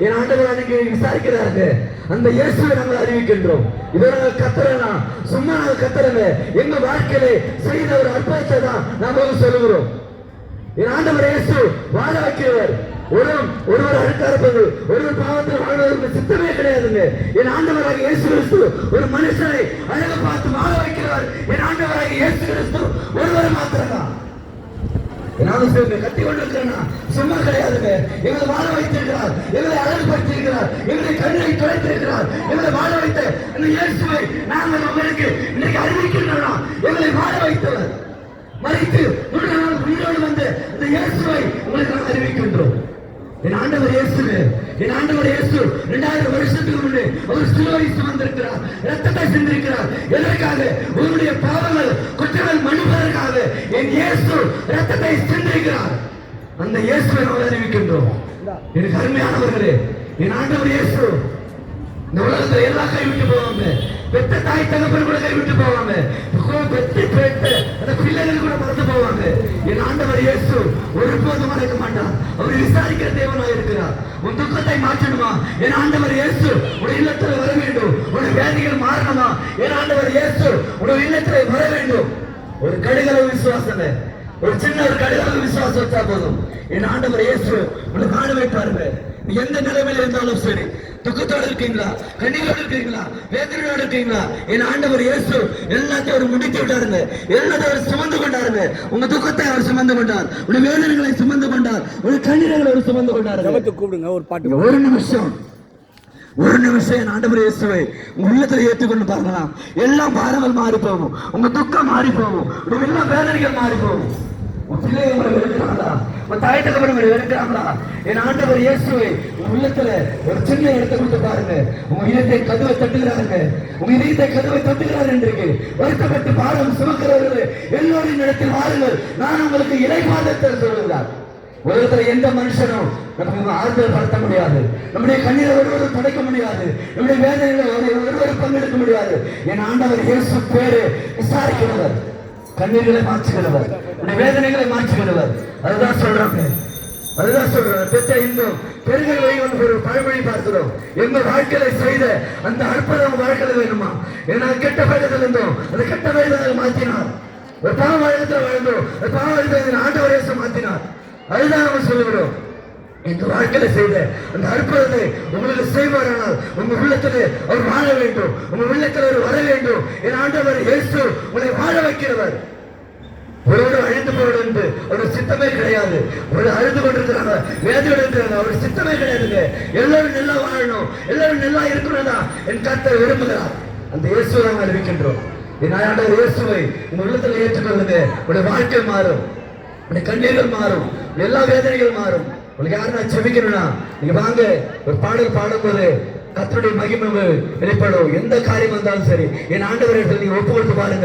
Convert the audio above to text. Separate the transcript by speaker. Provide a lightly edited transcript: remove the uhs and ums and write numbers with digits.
Speaker 1: என் ஆண்டவர் அன்னைக்கு விசாரிக்கிறாங்க. அந்த இயேசுவை நாங்கள் அறிவிக்கின்றோம். இதை நாங்கள் கத்துறனா சும்மா நாங்கள் கத்துறங்க, எங்க வாழ்க்கையில செய்த ஒரு அற்புதத்தை தான் நாம சொல்லுகிறோம். என் ஆண்டவர் இயேசு வாழ வைக்கிறவர். ஒருவர் அழுக்காரப்பது, ஒருவர் பாவத்தில் வாழ்வதற்கு சித்தமே கிடையாதுங்க. என் ஆண்டவராக இயேசு கிறிஸ்து ஒரு மனுஷனை அழகு பார்த்து வாழ வைக்கிறவர். என் ஆண்டவராக இயேசு கிறிஸ்து ஒருவரை மாத்திரதான். கட்டி கொண்டிருக்கிறா சும்மா கிடையாதுங்க. எங்களை வாழ வைத்திருக்கிறார், எங்களை அழகுபடுத்தியிருக்கிறார், எங்களை கண்ணை துடைத்திருக்கிறார். எங்களை வாழ வைத்த இந்த இயேசுவை நாங்கள் உங்களுக்கு இன்னைக்கு அறிவிக்கின்றோம். எங்களை வாழ வைத்தவர் மறித்து உயிரோடு வந்து இந்த இயேசுவை உங்களுக்கு நாங்கள் அறிவிக்கின்றோம். என் ஆண்டவர் இயேசு, என் ஆண்டவர் இயேசு 2000 வருஷத்துக்கு முன்னே அவர் சிலுவை சுமந்திருக்கிறார், ரத்தத்தை சிந்திருக்கிறார். எதற்காக? உங்களுடைய பாவங்கள் குற்றங்கள் மன்னிப்பதற்காக என் இயேசு ரத்தத்தை சிந்திருக்கிறார். அந்த இயேசுவை நாம் அறிவிக்கின்றோம். எனக்கு அருமையானவர்களே, என் ஆண்டவர் இயேசு இந்த உலகத்தில் எல்லாம் கைவிட்டு போவாங்க. பெத்த தாய் தகப்பன் கூட கைவிட்டு போவாங்க. பெற்று பெற்ற அந்த பிள்ளைகள் கூட மறந்து போவாங்க. என் ஆண்டவர் இயேசு ஒருபோதும் மறக்க மாட்டார். அவர் விசாரிக்கிற தேவனாக இருக்கிறார். உன் துக்கத்தை மாற்றணுமா? என் ஆண்டவர் இயேசு உடைய இல்லத்தில் வர வேண்டும். உடைய வேதிகள் மாறணுமா? என் ஆண்டவர் இயேசு உடைய இல்லத்தில் வர வேண்டும். ஒரு கடுகளவு விசுவாசமே, ஒரு சின்ன ஒரு கடுகளவு விசுவாசம் வச்சா போதும். என் ஆண்டவர் இயேசு உங்களை காண வைப்பாருங்க. எந்த நிலைமையில இருந்தாலும் சரி, துக்கத்தோடு இருக்கீங்களா, கண்ணீரோடு இருக்கீங்களா, வேதனையோடு இருக்கீங்களா, என் ஆண்டவர் இயேசு எல்லாத்தையும் அவர் முடித்து விட்டாருங்க. எல்லாத்தையும் அவர் சுமந்து கொண்டாருங்க. உங்க துக்கத்தை அவர் சுமந்து கொண்டார், உங்க வேதனைகளை சுமந்து கொண்டார், உங்க கண்ணீர்களை அவர் சுமந்து கொண்டார். கூப்பிடுங்க ஒரு பாட்டு. ஒரு நிமிஷம் என் ஆண்டவர் இயேசுவை உங்க உள்ளத்துல ஏற்றுக்கொண்டு பார்க்கலாம். எல்லா பாரங்கள் மாறி போகும், உங்க துக்கம் மாறி போகும், உங்க எல்லா வேதனைகள் மாறி போகும். தாய் தகவல் இருக்கிறாங்களா? என் ஆண்டவர் இயேசுவை உங்க உள்ளத்துல ஒரு சின்ன இடத்தை கொடுத்து பாருங்க. உங்க இதயத்தை கதவை தட்டுகிறாருங்க. உங்க இதயத்தை கதவை தட்டுகிறார் என்று வருத்தப்பட்டு பாரம் சுமக்கிறவர்கள் எல்லோரின் இடத்தில் வாருங்கள், நான் உங்களுக்கு இலைப்பாதத்தை சொல்லுகிறார். உலகத்துல எந்த மனுஷனும் நமக்கு ஆறுதல் படுத்த முடியாது, நம்முடைய கண்ணீரை ஒருவரும் துடைக்க முடியாது, நம்முடைய வேதனைகளை ஒருவரும் பங்கெடுக்க முடியாது. என் ஆண்டவர் இயேசு பேரு விசாரிக்கிறவர், கண்ணீர்களை மாற்றுகிறவர், வேதனைகளை மாற்றுகிறவர். அதுதான் சொல்றாங்க. பெற்ற இன்பம் பெருகல் வை ஒரு பழமொழி பார்க்கிறோம். எங்க வாழ்க்கையில செய்த அந்த அற்புதம் வாழ்க்கையில வேணுமா? ஏன்னா கெட்ட பழக்கத்தில் இருந்தோம், அந்த கெட்ட வயதை மாற்றினார். ஒரு பாவ வழக்கத்தில் வாழ்ந்தோம், அந்த பாவ வழக்கத்தை ஆண்டவர் இயேசு மாற்றினார். அதுதான் நம்ம சொல்லுகிறோம். எங்க வாழ்க்கையில செய்த அந்த அற்புதத்தை உங்களுக்கு செய்வாரானால் உங்க உள்ளத்திலே அவர் வாழ வேண்டும், உங்க உள்ளத்தில் அவர் வர வேண்டும். என் ஆண்டவர் இயேசு உங்களை வாழ வைக்கிறவர். ஒருவரும் அழிந்து போவது என்று ஒரு சித்தமே கிடையாது. ஒரு அழுது கொண்டிருக்கிறாங்க, வேதனையோடு இருக்கிறாங்க, ஒரு சித்தமே கிடையாதுங்க. எல்லாரும் நல்லா வாழணும், எல்லாரும் நல்லா இருக்கணும் என் கர்த்தர் விரும்புகிறார். அந்த இயேசுவை நாம் அறிவிக்கின்றோம். என் ஆண்டவர் இயேசுவை உங்க உள்ளத்தில் ஏற்றுக்கொள்ளுங்க. உடைய வாழ்க்கை மாறும், உடைய கண்ணீர்கள் மாறும், எல்லா வேதனைகள் மாறும். உங்களுக்கு யாரும் நான் செபிக்கணும்னா நீங்க வாங்க, ஒரு பாடல் பாடும்போது கர்த்தருடைய மகிமை வெளிப்படும். எந்த காரியம் வந்தாலும் சரி, என் ஆண்டவரை நீங்க ஒப்பு கொடுத்து பாருங்க.